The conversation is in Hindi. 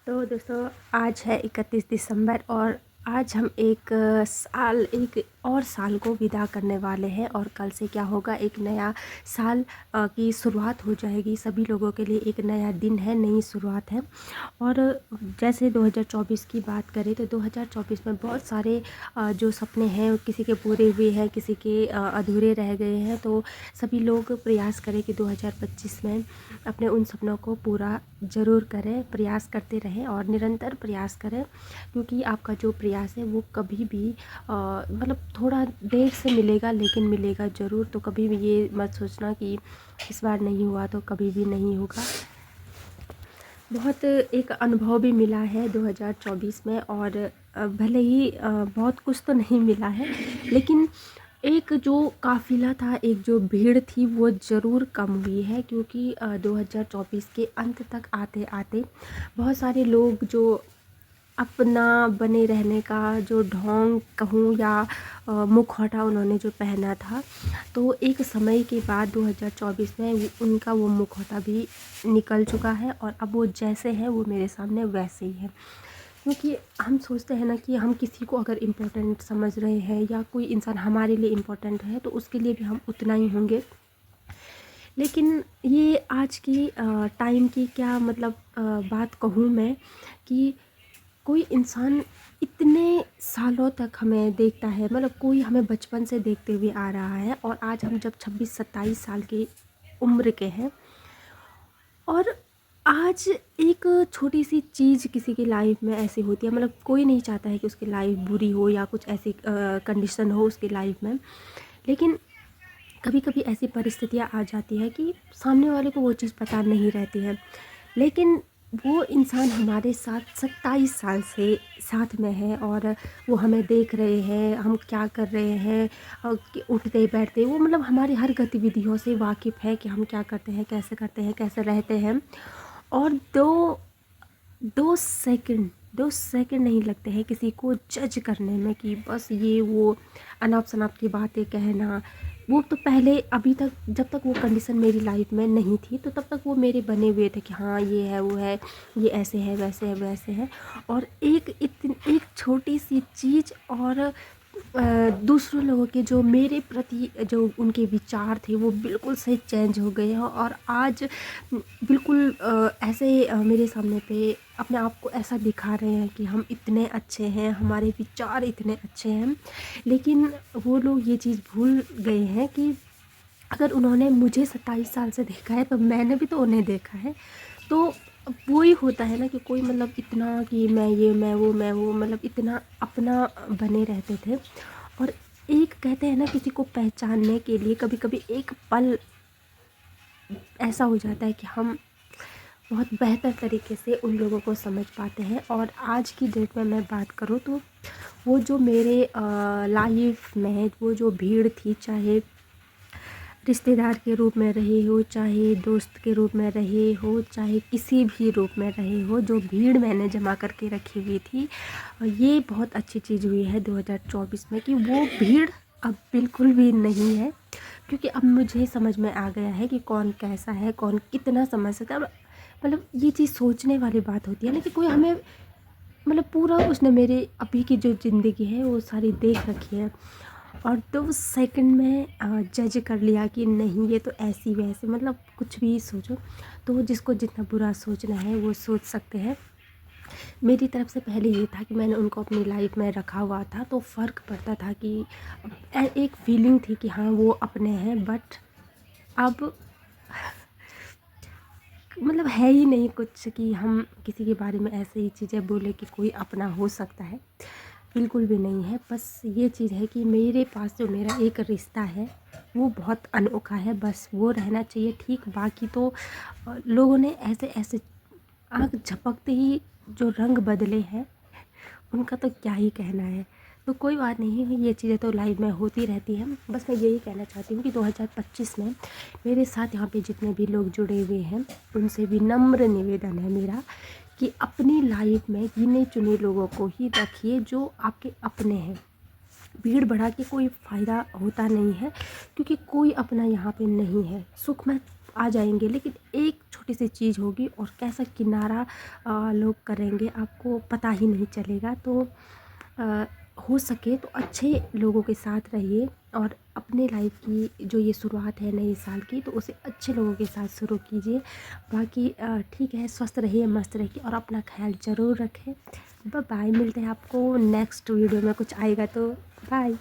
तो दोस्तों आज है 31 दिसंबर और आज हम एक और साल को विदा करने वाले हैं और कल से क्या होगा, एक नया साल की शुरुआत हो जाएगी। सभी लोगों के लिए एक नया दिन है, नई शुरुआत है। और जैसे 2024 की बात करें तो 2024 में बहुत सारे जो सपने हैं किसी के पूरे हुए हैं, किसी के अधूरे रह गए हैं। तो सभी लोग प्रयास करें कि 2025 में अपने उन सपनों को पूरा ज़रूर करें, प्रयास करते रहें और निरंतर प्रयास करें, क्योंकि आपका जो प्रयास है वो कभी भी मतलब थोड़ा देर से मिलेगा लेकिन मिलेगा ज़रूर। तो कभी भी ये मत सोचना कि इस बार नहीं हुआ तो कभी भी नहीं होगा। बहुत एक अनुभव भी मिला है 2024 में और भले ही बहुत कुछ तो नहीं मिला है, लेकिन एक जो काफ़िला था, एक जो भीड़ थी वो ज़रूर कम हुई है। क्योंकि 2024 के अंत तक आते आते बहुत सारे लोग जो अपना बने रहने का जो ढोंग कहूँ या मुखौटा उन्होंने जो पहना था, तो एक समय के बाद 2024 में उनका वो मुखौटा भी निकल चुका है और अब वो जैसे हैं वो मेरे सामने वैसे ही हैं। क्योंकि हम सोचते हैं ना कि हम किसी को अगर इम्पोर्टेंट समझ रहे हैं या कोई इंसान हमारे लिए इम्पोर्टेंट है तो उसके लिए भी हम उतना ही होंगे। लेकिन ये आज की टाइम की क्या मतलब बात कहूँ मैं कि कोई इंसान इतने सालों तक हमें देखता है, मतलब कोई हमें बचपन से देखते हुए आ रहा है और आज हम जब 26-27 साल की उम्र के हैं और आज एक छोटी सी चीज़ किसी की लाइफ में ऐसी होती है, मतलब कोई नहीं चाहता है कि उसकी लाइफ बुरी हो या कुछ ऐसी कंडीशन हो उसकी लाइफ में। लेकिन कभी कभी ऐसी परिस्थितियाँ आ जाती है कि सामने वाले को वो चीज़ पता नहीं रहती है, लेकिन वो इंसान हमारे साथ 27 साल से साथ में है और वो हमें देख रहे हैं हम क्या कर रहे हैं और कि उठते बैठते वो मतलब हमारी हर गतिविधियों से वाकिफ़ है कि हम क्या करते हैं, कैसे रहते हैं। और दो सेकंड नहीं लगते हैं किसी को जज करने में कि बस ये वो अनाप शनाप की बातें कहना। वो तो पहले अभी तक जब तक वो कंडीशन मेरी लाइफ में नहीं थी तो तब तक वो मेरे बने हुए थे कि हाँ ये है वो है, ये ऐसे है वैसे है वैसे है। और एक छोटी सी चीज़ और दूसरों लोगों के जो मेरे प्रति जो उनके विचार थे वो बिल्कुल से चेंज हो गए हैं और आज बिल्कुल ऐसे मेरे सामने पे अपने आप को ऐसा दिखा रहे हैं कि हम इतने अच्छे हैं, हमारे विचार इतने अच्छे हैं। लेकिन वो लोग ये चीज़ भूल गए हैं कि अगर उन्होंने मुझे 27 साल से देखा है तो मैंने भी तो उन्हें देखा है। तो वो ही होता है ना कि कोई मतलब इतना कि मैं ये मैं वो मतलब इतना अपना बने रहते थे। और एक कहते हैं ना किसी को पहचानने के लिए कभी कभी एक पल ऐसा हो जाता है कि हम बहुत बेहतर तरीके से उन लोगों को समझ पाते हैं। और आज की डेट में मैं बात करूँ तो वो जो मेरे लाइफ में वो जो भीड़ थी, चाहे रिश्तेदार के रूप में रहे हो, चाहे दोस्त के रूप में रहे हो, चाहे किसी भी रूप में रहे हो, जो भीड़ मैंने जमा करके रखी हुई थी, ये बहुत अच्छी चीज़ हुई है 2024 में कि वो भीड़ अब बिल्कुल भी नहीं है। क्योंकि अब मुझे समझ में आ गया है कि कौन कैसा है, कौन कितना समझ सकता है। मतलब ये चीज़ सोचने वाली बात होती है ना कि कोई हमें मतलब पूरा उसने मेरे अभी की जो ज़िंदगी है वो सारी देख रखी है और 2 सेकंड में जज कर लिया कि नहीं ये तो ऐसी वैसे, मतलब कुछ भी सोचो। तो जिसको जितना बुरा सोचना है वो सोच सकते हैं। मेरी तरफ से पहले ये था कि मैंने उनको अपनी लाइफ में रखा हुआ था तो फ़र्क पड़ता था कि एक फीलिंग थी कि हाँ वो अपने हैं। बट अब मतलब है ही नहीं कुछ कि हम किसी के बारे में ऐसे ही चीज़ें बोले कि कोई अपना हो सकता है, बिल्कुल भी नहीं है। बस ये चीज़ है कि मेरे पास जो मेरा एक रिश्ता है वो बहुत अनोखा है, बस वो रहना चाहिए ठीक। बाकी तो लोगों ने ऐसे ऐसे आँख झपकते ही जो रंग बदले हैं उनका तो क्या ही कहना है। तो कोई बात नहीं है, ये चीज़ें तो लाइफ में होती रहती हैं। बस मैं यही कहना चाहती हूँ कि 2025 में मेरे साथ यहाँ पे जितने भी लोग जुड़े हुए हैं उनसे भी नम्र निवेदन है मेरा कि अपनी लाइफ में गिने चुने लोगों को ही रखिए जो आपके अपने हैं। भीड़ बढ़ा के कोई फ़ायदा होता नहीं है, क्योंकि कोई अपना यहाँ पे नहीं है। सुख में आ जाएंगे, लेकिन एक छोटी सी चीज़ होगी और कैसा किनारा लोग करेंगे आपको पता ही नहीं चलेगा। तो अ, हो सके तो अच्छे लोगों के साथ रहिए और अपने लाइफ की जो ये शुरुआत है नए साल की, तो उसे अच्छे लोगों के साथ शुरू कीजिए। बाकी ठीक है, स्वस्थ रहिए, मस्त रहिए और अपना ख्याल ज़रूर रखें। बाय बाय, मिलते हैं आपको नेक्स्ट वीडियो में, कुछ आएगा तो। बाय।